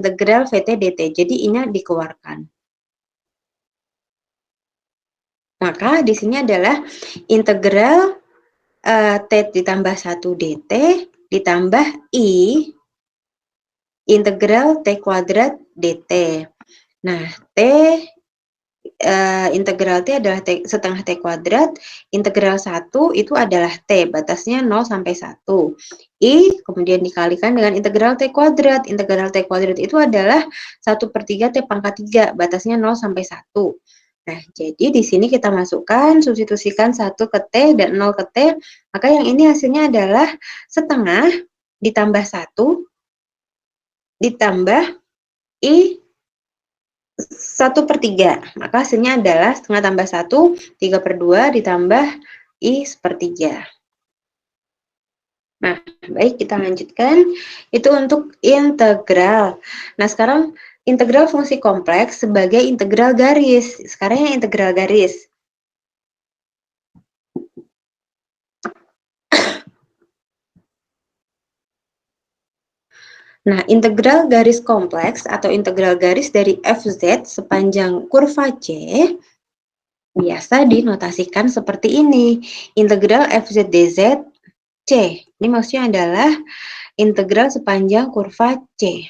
integral VT dt. Jadi ini dikeluarkan. Maka di sini adalah integral T ditambah 1 dt ditambah I integral T kuadrat dt. Nah, integral T adalah setengah T kuadrat, integral 1 itu adalah T, batasnya 0 sampai 1. I kemudian dikalikan dengan integral T kuadrat. Integral T kuadrat itu adalah 1/3 T pangkat 3, batasnya 0 sampai 1. Nah, jadi di sini kita masukkan, substitusikan 1 ke T dan 0 ke T, maka yang ini hasilnya adalah setengah ditambah 1 ditambah I 1/3. Maka hasilnya adalah setengah tambah 1, 3/2 ditambah I 1/3. Nah, baik, kita lanjutkan. Itu untuk integral. Nah, sekarang integral fungsi kompleks sebagai integral garis. Sekarang yang integral garis. Nah, integral garis kompleks atau integral garis dari FZ sepanjang kurva C biasa dinotasikan seperti ini. Integral FZ dz C. Ini maksudnya adalah integral sepanjang kurva C.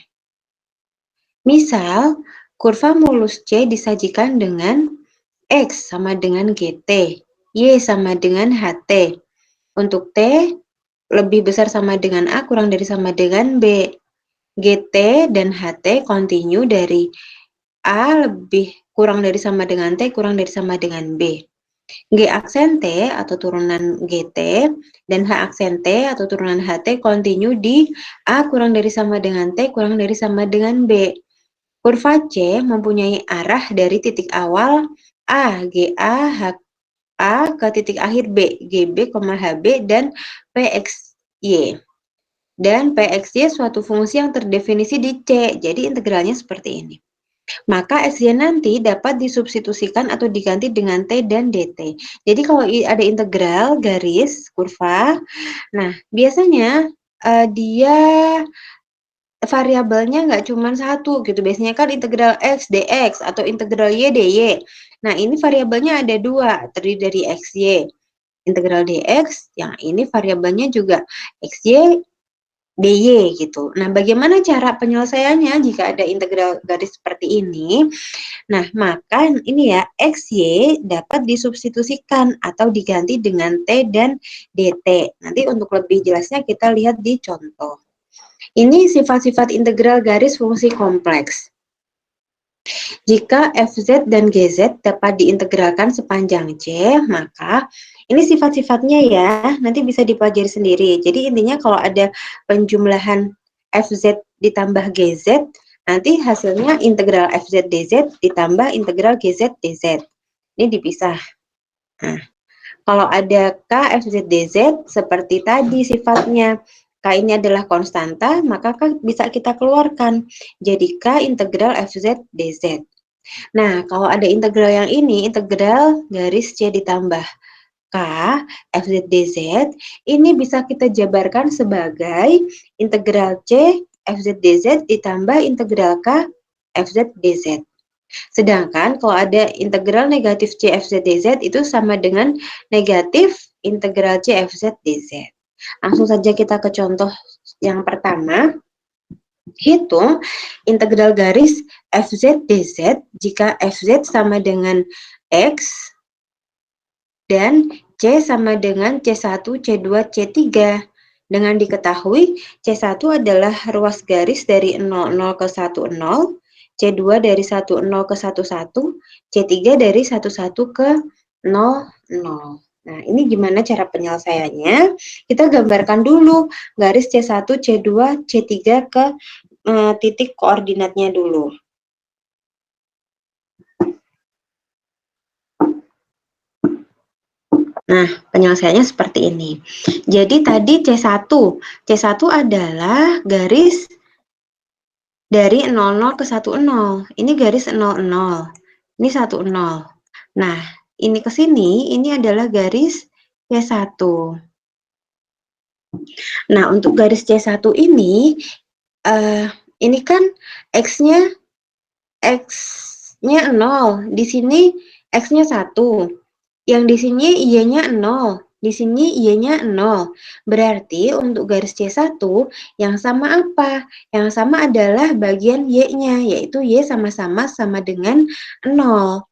Misal, kurva mulus C disajikan dengan X sama dengan GT, Y sama dengan HT. Untuk T lebih besar sama dengan A, kurang dari sama dengan B. GT dan HT kontinu dari A lebih kurang dari sama dengan T, kurang dari sama dengan B. G aksen T atau turunan GT dan H aksen T atau turunan HT kontinu di A kurang dari sama dengan T, kurang dari sama dengan B. Kurva C mempunyai arah dari titik awal A, GA, HA ke titik akhir B, GB, HB, dan PXY. Dan PXY suatu fungsi yang terdefinisi di C, jadi integralnya seperti ini. Maka XY nanti dapat disubstitusikan atau diganti dengan T dan DT. Jadi kalau ada integral garis kurva, nah biasanya dia variabelnya nggak cuma satu gitu. Biasanya kan integral X dx atau integral Y dy. Nah ini variabelnya ada dua, terdiri dari XY. Integral dx, yang ini variabelnya juga XY dy gitu. Nah, bagaimana cara penyelesaiannya jika ada integral garis seperti ini? Nah, maka ini ya, XY dapat disubstitusikan atau diganti dengan T dan DT. Nanti untuk lebih jelasnya kita lihat di contoh. Ini sifat-sifat integral garis fungsi kompleks. Jika FZ dan GZ dapat diintegralkan sepanjang C, maka ini sifat-sifatnya ya, nanti bisa dipelajari sendiri. Jadi intinya kalau ada penjumlahan FZ ditambah GZ, nanti hasilnya integral FZ DZ ditambah integral GZ DZ. Ini dipisah. Nah, kalau ada K FZ DZ, seperti tadi sifatnya. K ini adalah konstanta, maka K bisa kita keluarkan. Jadi K integral FZ DZ. Nah, kalau ada integral yang ini, integral garis C ditambah K, FZ dz, ini bisa kita jabarkan sebagai integral C, FZ dz ditambah integral K, FZ dz. Sedangkan kalau ada integral negatif C, FZ dz itu sama dengan negatif integral C, FZ dz. Langsung saja kita ke contoh yang pertama. Hitung integral garis FZ dz jika FZ sama dengan X dan C sama dengan C1, C2, C3. Dengan diketahui C1 adalah ruas garis dari 00 ke 10, C2 dari 10 ke 11, C3 dari 11 ke 00. Nah, ini gimana cara penyelesaiannya? Kita gambarkan dulu garis C1, C2, C3 ke titik koordinatnya dulu. Nah, penyelesaiannya seperti ini. Jadi tadi C1 adalah garis dari 00 ke 10. Ini garis 00. Ini 10. Nah, ini ke sini, ini adalah garis C1. Nah, untuk garis C1 ini, Ini kan X-nya 0, di sini X-nya 1. Yang di sini Y-nya 0, di sini Y-nya 0. Berarti untuk garis C1 yang sama apa? Yang sama adalah bagian Y-nya, yaitu Y sama-sama sama dengan 0.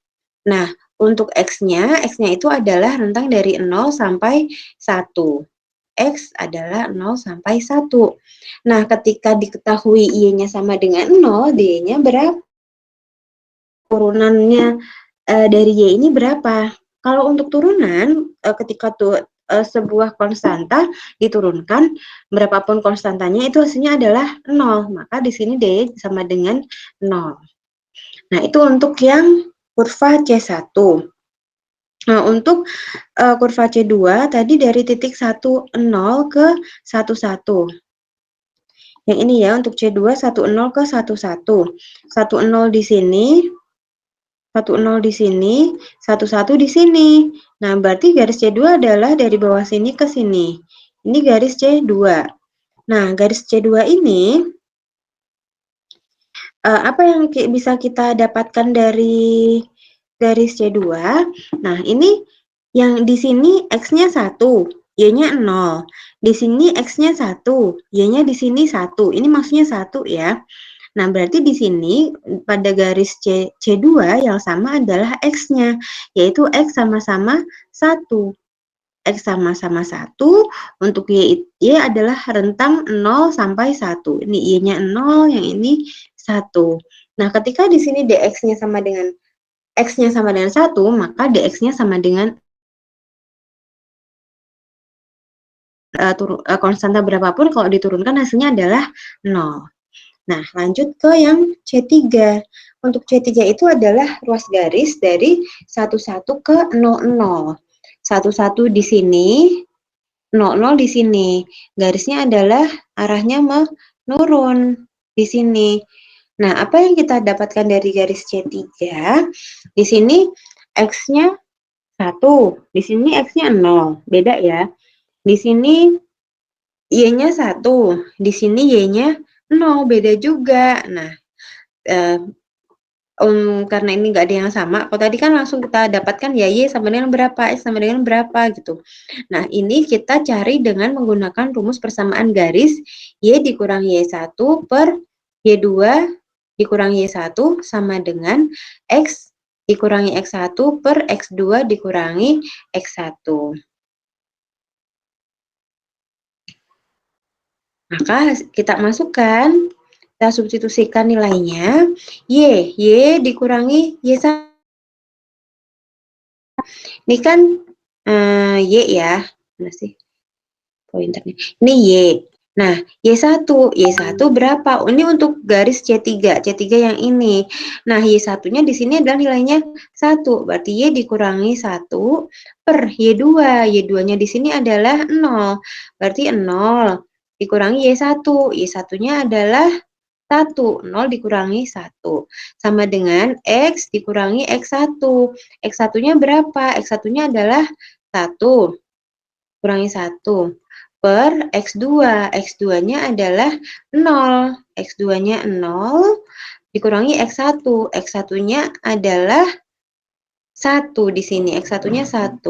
Nah, untuk X-nya itu adalah rentang dari 0 sampai 1. X adalah 0 sampai 1. Nah, ketika diketahui Y-nya sama dengan 0, D-nya berapa? Turunannya dari Y ini berapa? Kalau untuk turunan, ketika sebuah konstanta diturunkan, berapapun konstantanya itu hasilnya adalah 0. Maka di sini D sama dengan 0. Nah, itu untuk yang kurva C1. Nah, untuk kurva C2 tadi dari titik 10 ke 11. Yang ini ya, untuk C2 10 ke 11. 10 di sini, 10 di sini, 11 di sini. Nah, berarti garis C2 adalah dari bawah sini ke sini. Ini garis C2. Nah, garis C2 ini, apa yang bisa kita dapatkan dari garis C2? Nah, ini yang di sini X-nya 1, Y-nya 0. Di sini X-nya 1, Y-nya di sini 1. Ini maksudnya 1 ya. Nah, berarti di sini pada garis C2 yang sama adalah X-nya, yaitu X sama-sama 1. X sama-sama 1, untuk Y adalah rentang 0 sampai 1. Ini Y-nya 0, yang ini 1. Nah, ketika di sini dx-nya sama dengan X-nya sama dengan 1, maka dx-nya sama dengan konstanta berapapun, kalau diturunkan hasilnya adalah 0. Nah, lanjut ke yang C3. Untuk C3 itu adalah ruas garis dari 11 ke 00. 11 di sini, 00 di sini. Garisnya adalah arahnya menurun di sini. Nah, apa yang kita dapatkan dari garis C3? Di sini X-nya 1, di sini X-nya 0. Beda ya. Di sini Y-nya 1, di sini Y-nya 0, beda juga. Nah, karena ini nggak ada yang sama, kalau tadi kan langsung kita dapatkan ya Y sama dengan berapa, X sama dengan berapa gitu. Nah, ini kita cari dengan menggunakan rumus persamaan garis Y dikurangi Y1 per Y2 dikurangi Y1 sama dengan X dikurangi X1 per X2 dikurangi X1. Maka kita masukkan, kita substitusikan nilainya, Y dikurangi Y1. Ini kan Y ya, mana sih pointernya? Ini Y. Nah, Y1 berapa? Ini untuk garis C3 yang ini. Nah, Y1-nya di sini adalah nilainya 1, berarti Y dikurangi 1 per Y2. Y2-nya di sini adalah 0, berarti 0 dikurangi Y1. Y1-nya adalah 1, 0 dikurangi 1. Sama dengan X dikurangi X1. X1-nya berapa? X1-nya adalah 1, kurangi 1, per X2. X2-nya adalah 0. X2-nya 0, dikurangi X1. X1-nya adalah 1 di sini. X1-nya 1.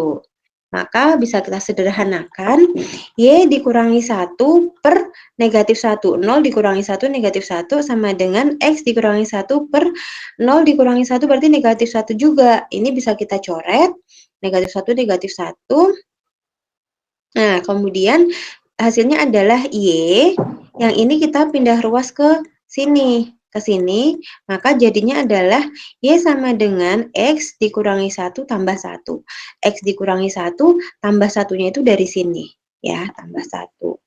Maka bisa kita sederhanakan, Y dikurangi 1 per negatif 1. 0 dikurangi 1 negatif 1 sama dengan X dikurangi 1 per 0 dikurangi 1 berarti negatif 1 juga. Ini bisa kita coret, negatif 1 negatif 1. Nah, kemudian hasilnya adalah Y. Yang ini kita pindah ruas ke sini. Maka jadinya adalah Y sama dengan X dikurangi 1 tambah 1. X dikurangi 1 tambah 1-nya itu dari sini. Ya, tambah 1.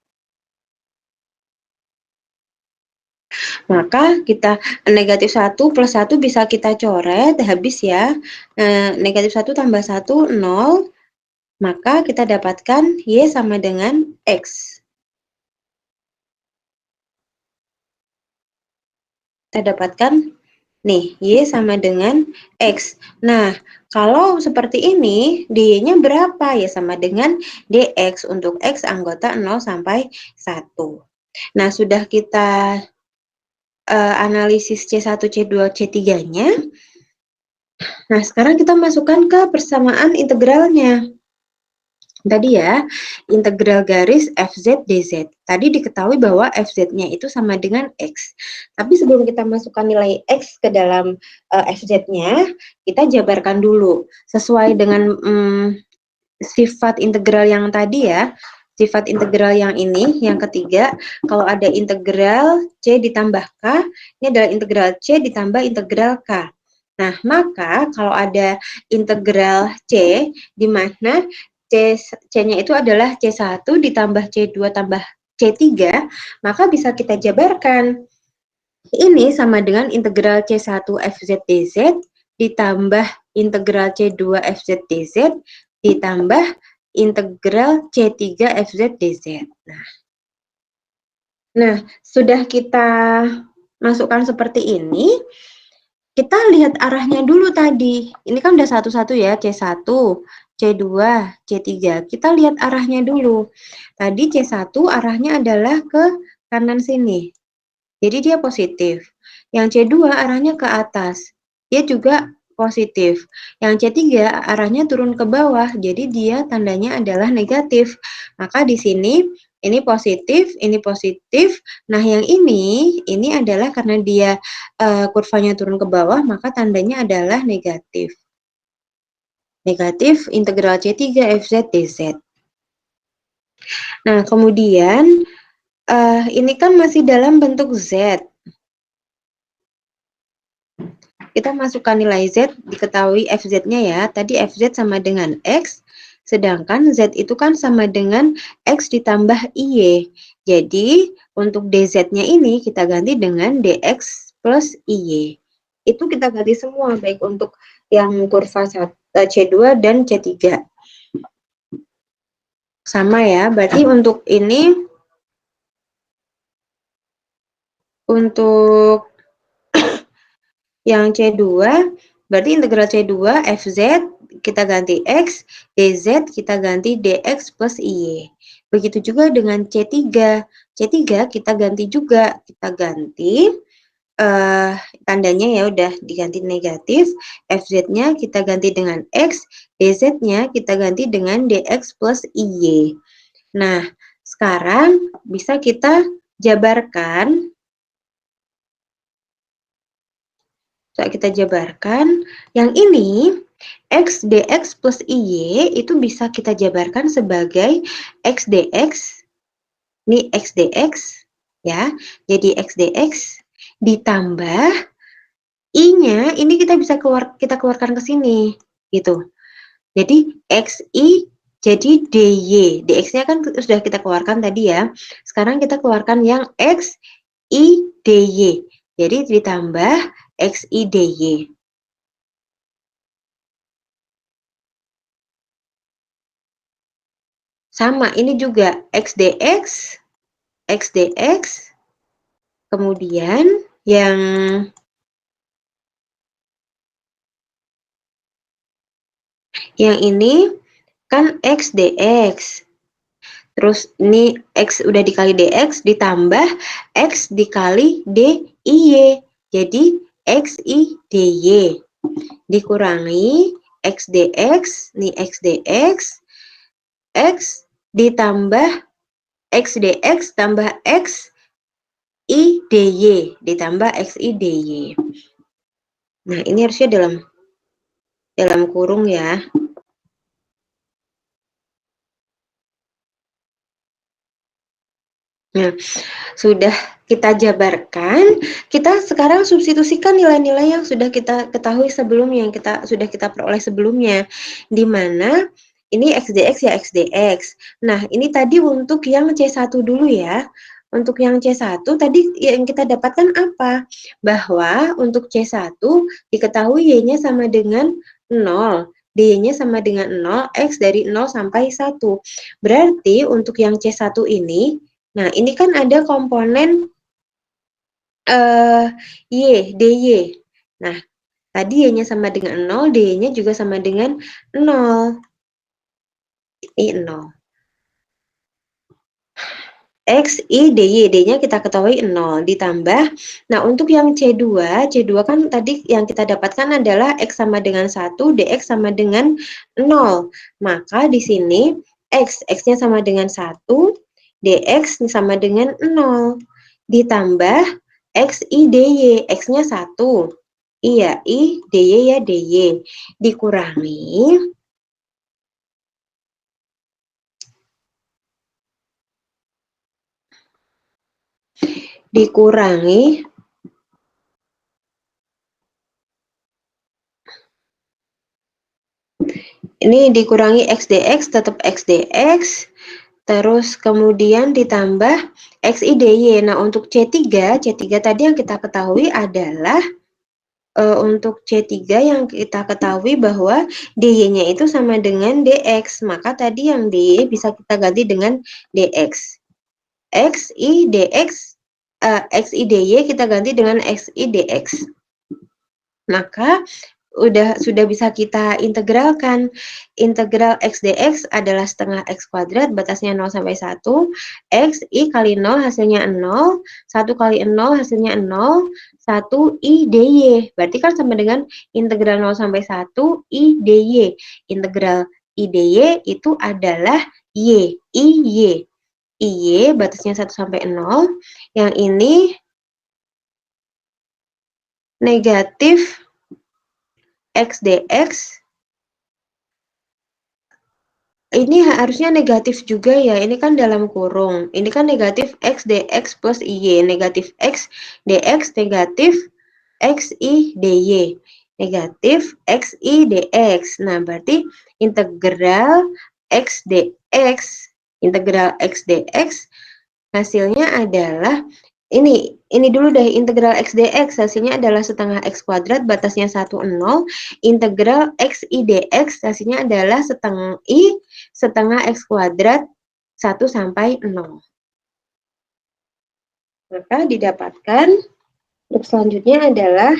Maka kita negatif 1 plus 1 bisa kita coret, habis ya. Negatif 1 tambah 1, 0. Maka kita dapatkan Y sama dengan X. Kita dapatkan nih, Y sama dengan X. Nah, kalau seperti ini, Y-nya berapa? Ya sama dengan DX untuk X anggota 0 sampai 1. Nah, sudah kita analisis C1, C2, C3-nya. Nah, sekarang kita masukkan ke persamaan integralnya. Tadi ya, integral garis FZ dz. Tadi diketahui bahwa FZ-nya itu sama dengan X. Tapi sebelum kita masukkan nilai X ke dalam FZ-nya, kita jabarkan dulu. Sesuai dengan sifat integral yang tadi ya, sifat integral yang ini, yang ketiga, kalau ada integral C ditambah K, ini adalah integral C ditambah integral K. Nah, maka kalau ada integral C, di mana C-nya itu adalah C1 ditambah C2 tambah C3, maka bisa kita jabarkan. Ini sama dengan integral C1 FZ dz ditambah integral C2 FZ dz ditambah integral C3 FZ dz. Nah, sudah kita masukkan seperti ini, kita lihat arahnya dulu tadi. Ini kan udah satu-satu ya, C1, C2, C3. Kita lihat arahnya dulu. Tadi C1 arahnya adalah ke kanan sini. Jadi dia positif. Yang C2 arahnya ke atas. Dia juga positif. Yang C3 arahnya turun ke bawah. Jadi dia tandanya adalah negatif. Maka di sini ini positif, ini positif. Nah, yang ini adalah karena dia kurvanya turun ke bawah, maka tandanya adalah negatif. Negatif integral C3 FZ dz. Nah, kemudian ini kan masih dalam bentuk Z. Kita masukkan nilai Z, diketahui FZ-nya ya. Tadi FZ sama dengan X, sedangkan Z itu kan sama dengan X ditambah IY. Jadi, untuk DZ-nya ini kita ganti dengan DX plus IY. Itu kita ganti semua, baik untuk yang kurva C2 dan C3. Sama ya, berarti untuk ini, untuk yang C2, berarti integral C2 FZ kita ganti X, DZ kita ganti DX plus IY. Begitu juga dengan C3. C3 kita ganti juga, kita ganti tandanya ya udah diganti negatif, FZ-nya kita ganti dengan X, DZ-nya kita ganti dengan DX plus IY. Nah, sekarang bisa kita jabarkan. Kita jabarkan, yang ini X dx plus IY itu bisa kita jabarkan sebagai X dx, ini X dx ya, jadi X dx ditambah I-nya, ini kita bisa keluarkan ke sini, gitu. Jadi XI jadi DY, DX-nya kan sudah kita keluarkan tadi ya. Sekarang kita keluarkan yang XI DY. Jadi ditambah XI DY. Sama, ini juga X dx, kemudian yang ini kan X dx. Terus ini X udah dikali DX ditambah X dikali DIY. Jadi XI DY. Dikurangi X dx, nih X dx, X ditambah X dx tambah X I DY ditambah XI DY. Nah, ini harusnya dalam kurung ya. Nah, sudah kita jabarkan, kita sekarang substitusikan nilai-nilai yang sudah kita ketahui sebelumnya, yang sudah kita peroleh sebelumnya, di mana ini X dx ya X dx. Nah, ini tadi untuk yang C1 dulu ya. Untuk yang C1 tadi yang kita dapatkan apa? Bahwa untuk C1 diketahui Y-nya sama dengan 0. D-nya sama dengan 0, X dari 0 sampai 1. Berarti untuk yang C1 ini, nah, ini kan ada komponen Y, DY. Nah, tadi Y-nya sama dengan 0, DY-nya juga sama dengan 0. Ini 0. X, I, DY, D-nya kita ketahui 0, ditambah, nah untuk yang C2 kan tadi yang kita dapatkan adalah X sama dengan 1, DX sama dengan 0, maka di sini X-nya sama dengan 1, DX sama dengan 0, ditambah X, I, DY, X-nya 1, iya, I, DY ya, DY, dikurangi, ini dikurangi X dx tetap X dx, terus kemudian ditambah X I DY. Nah, untuk C3 tadi yang kita ketahui adalah untuk C3 yang kita ketahui bahwa DY-nya itu sama dengan DX, maka tadi yang DY bisa kita ganti dengan DX. X I DX, X I DY kita ganti dengan X I DX. Maka sudah bisa kita integralkan. Integral X dx adalah setengah X kuadrat, batasnya 0 sampai 1, X, I kali 0 hasilnya 0, 1 kali 0 hasilnya 0, 1 I DY, berarti kan sama dengan integral 0 sampai 1 I DY. Integral I DY itu adalah Y, IY. IY batasnya 1 sampai 0, yang ini negatif X dx, ini harusnya negatif juga ya, ini kan dalam kurung, ini kan negatif X dx plus IY, negatif X dx negatif X I DY, negatif X I dx, nah berarti integral X dx hasilnya adalah ini dulu deh, integral X dx hasilnya adalah setengah X kuadrat, batasnya 1, 0, integral X I dx hasilnya adalah setengah X kuadrat 1 sampai 0. Maka didapatkan untuk selanjutnya adalah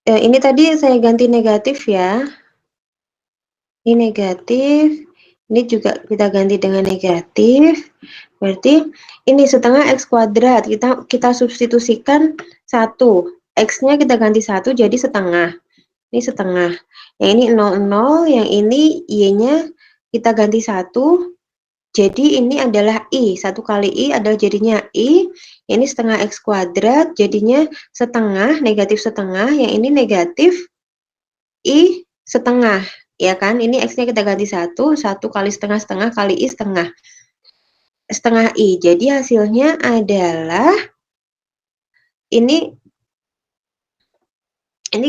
ini tadi saya ganti negatif ya. Ini negatif, ini juga kita ganti dengan negatif. Berarti ini setengah X kuadrat, kita substitusikan 1. X-nya kita ganti 1 jadi setengah. Ini setengah. Yang ini 0, yang ini Y-nya kita ganti 1. Jadi ini adalah I. 1 kali I adalah jadinya I. Ini setengah X kuadrat, jadinya setengah, negatif setengah. Yang ini negatif I setengah. Ya kan, ini X-nya kita ganti 1. 1 kali setengah, setengah kali I setengah. Setengah I. Jadi hasilnya adalah ini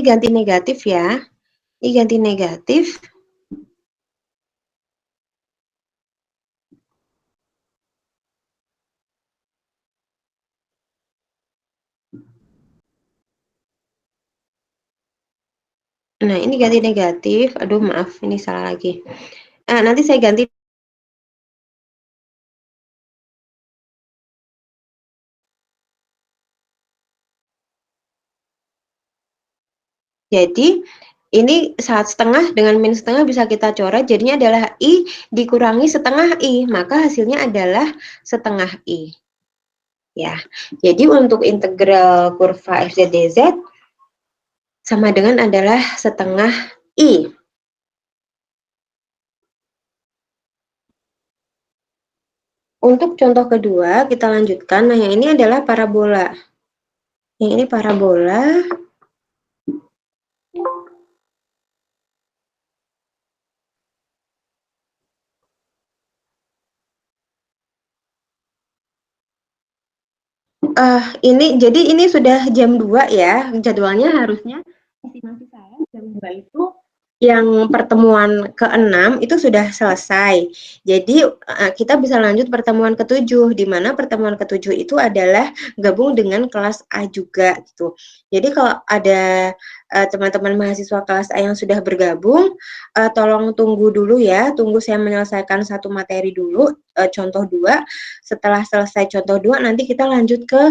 ganti negatif ya. Ini ganti negatif. Nah, ini ganti negatif. Aduh, maaf, ini salah lagi. Nanti saya ganti. Jadi, ini saat setengah dengan min setengah bisa kita coret, jadinya adalah I dikurangi setengah I, maka hasilnya adalah setengah I. Ya, jadi untuk integral kurva f z dz sama dengan adalah setengah I. Untuk contoh kedua, kita lanjutkan. Nah, yang ini adalah parabola. Yang ini parabola. Jadi ini sudah jam 2 ya, jadwalnya harusnya estimasi saya jam 2 itu yang pertemuan ke-6 itu sudah selesai. Jadi kita bisa lanjut pertemuan ke-7, di mana pertemuan ke-7 itu adalah gabung dengan kelas A juga gitu. Jadi kalau ada teman-teman mahasiswa kelas A yang sudah bergabung, tolong tunggu dulu ya, tunggu saya menyelesaikan satu materi dulu, contoh 2. Setelah selesai contoh 2, nanti kita lanjut ke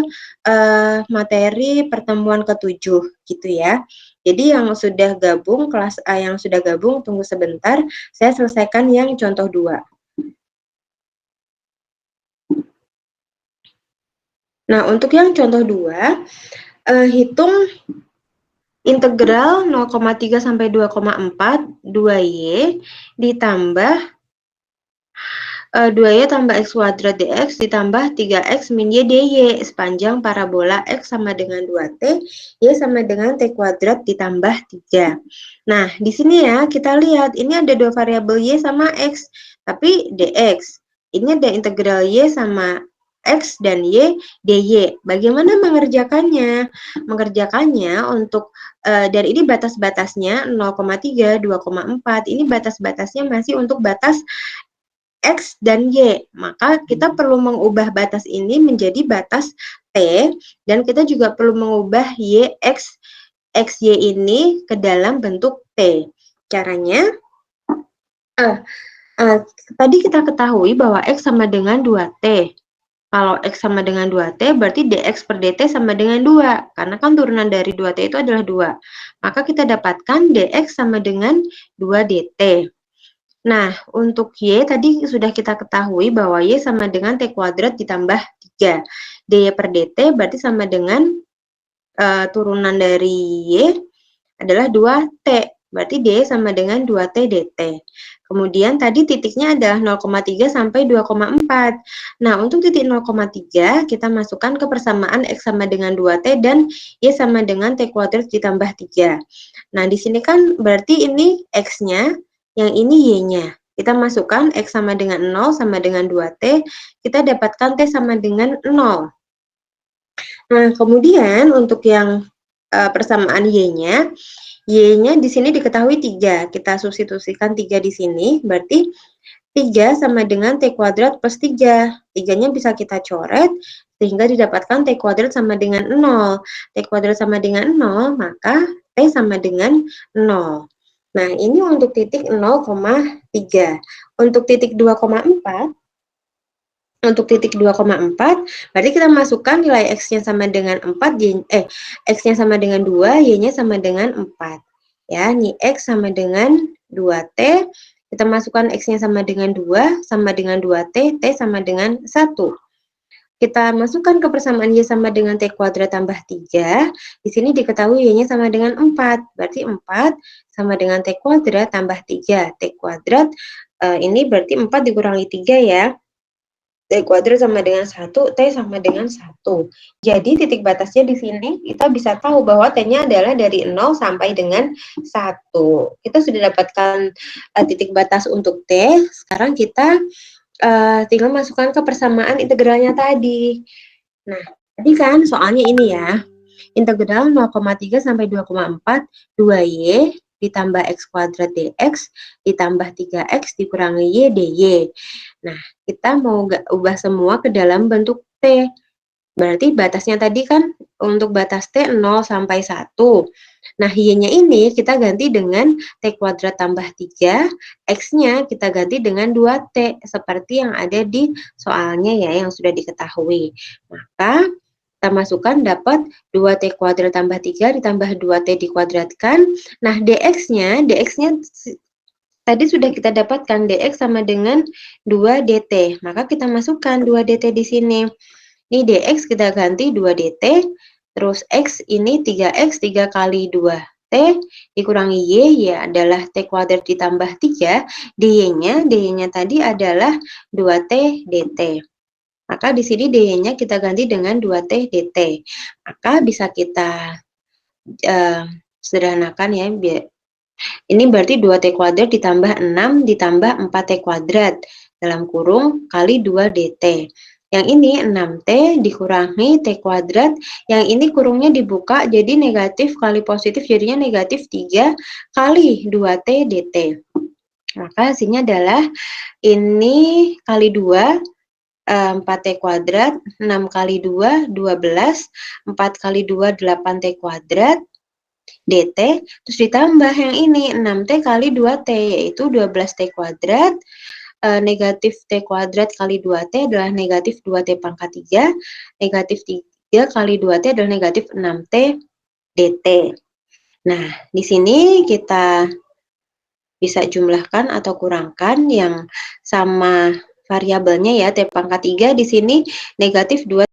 materi pertemuan ke-7 gitu ya. Jadi yang sudah gabung, kelas A yang sudah gabung, tunggu sebentar, saya selesaikan yang contoh 2. Nah, untuk yang contoh 2, hitung integral 0,3 sampai 2,4 2y ditambah 2y tambah x kuadrat dx ditambah 3x min y dy sepanjang parabola x sama dengan 2t, y sama dengan t kuadrat ditambah 3. Nah, di sini ya kita lihat ini ada dua variabel y sama x, tapi dx. Ini ada integral y sama x dan y dy. Bagaimana mengerjakannya? Mengerjakannya untuk dan ini batas-batasnya 0,3, 2,4. Ini batas-batasnya masih untuk batas X dan Y. Maka kita perlu mengubah batas ini menjadi batas T, dan kita juga perlu mengubah XY ini ke dalam bentuk T. Caranya, tadi kita ketahui bahwa X sama dengan 2T. Kalau X sama dengan 2T, berarti dx per dt sama dengan 2. Karena kan turunan dari 2T itu adalah 2. Maka kita dapatkan dx sama dengan 2 dt. Nah, untuk Y tadi sudah kita ketahui bahwa Y sama dengan T kuadrat ditambah 3. dy per dt berarti sama dengan turunan dari Y adalah 2T. Berarti D sama dengan 2T dt. Kemudian tadi titiknya adalah 0,3 sampai 2,4. Nah, untuk titik 0,3 kita masukkan ke persamaan X sama dengan 2T dan Y sama dengan T kuadrat ditambah 3. Nah, di sini kan berarti ini X-nya, yang ini Y-nya. Kita masukkan X sama dengan 0 sama dengan 2T, kita dapatkan T sama dengan 0. Nah, kemudian untuk yang persamaan Y-nya di sini diketahui 3. Kita substitusikan 3 di sini, berarti 3 sama dengan T kuadrat plus 3. 3-nya bisa kita coret, sehingga didapatkan T kuadrat sama dengan 0. T kuadrat sama dengan 0, maka T sama dengan 0. Nah, ini untuk titik 0,3. Untuk titik 2,4, berarti kita masukkan nilai X-nya sama dengan 4, X-nya sama dengan 2, Y-nya sama dengan 4. Ya, ini X sama dengan 2T, kita masukkan X-nya sama dengan 2, sama dengan 2T, T sama dengan 1. Kita masukkan ke persamaan Y sama dengan T kuadrat tambah 3, di sini diketahui Y-nya sama dengan 4, berarti 4 sama dengan T kuadrat tambah 3, T kuadrat, ini berarti 4 dikurangi 3 ya, T kuadrat sama dengan 1, T sama dengan 1. Jadi titik batasnya di sini kita bisa tahu bahwa T-nya adalah dari 0 sampai dengan 1. Kita sudah dapatkan titik batas untuk T, sekarang kita tinggal masukkan ke persamaan integralnya tadi. Nah, tadi kan soalnya ini ya, integral 0,3 sampai 2,4, 2y ditambah x kuadrat dx ditambah 3x dikurangi y dy. Nah, kita mau ubah semua ke dalam bentuk T. Berarti batasnya tadi kan untuk batas T 0 sampai 1. Nah, Y-nya ini kita ganti dengan T kuadrat tambah 3, X-nya kita ganti dengan 2T, seperti yang ada di soalnya ya, yang sudah diketahui. Maka kita masukkan dapat 2T kuadrat tambah 3 ditambah 2T dikuadratkan. Nah, dx-nya tadi sudah kita dapatkan dx sama dengan 2 dt. Maka kita masukkan 2 dt di sini. Ini dx kita ganti 2 dt, terus x ini 3x, 3 kali 2t dikurangi y, ya adalah t kuadrat ditambah 3, dy-nya tadi adalah 2t dt. Maka di sini dy-nya kita ganti dengan 2t dt. Maka bisa kita sederhanakan ya. Ini berarti 2t kuadrat ditambah 6 ditambah 4t kuadrat dalam kurung kali 2 dt. Yang ini 6t dikurangi t kuadrat, yang ini kurungnya dibuka jadi negatif kali positif jadinya negatif 3 kali 2t dt. Maka hasilnya adalah ini kali 2, 4t kuadrat, 6 kali 2, 12, 4 kali 2, 8t kuadrat, dt, terus ditambah yang ini 6T kali 2T, yaitu 12T kuadrat, negatif T kuadrat kali 2T adalah negatif 2T pangkat 3, negatif 3 kali 2T adalah negatif 6T dt. Nah, di sini kita bisa jumlahkan atau kurangkan yang sama variabelnya ya, T pangkat 3 di sini negatif 2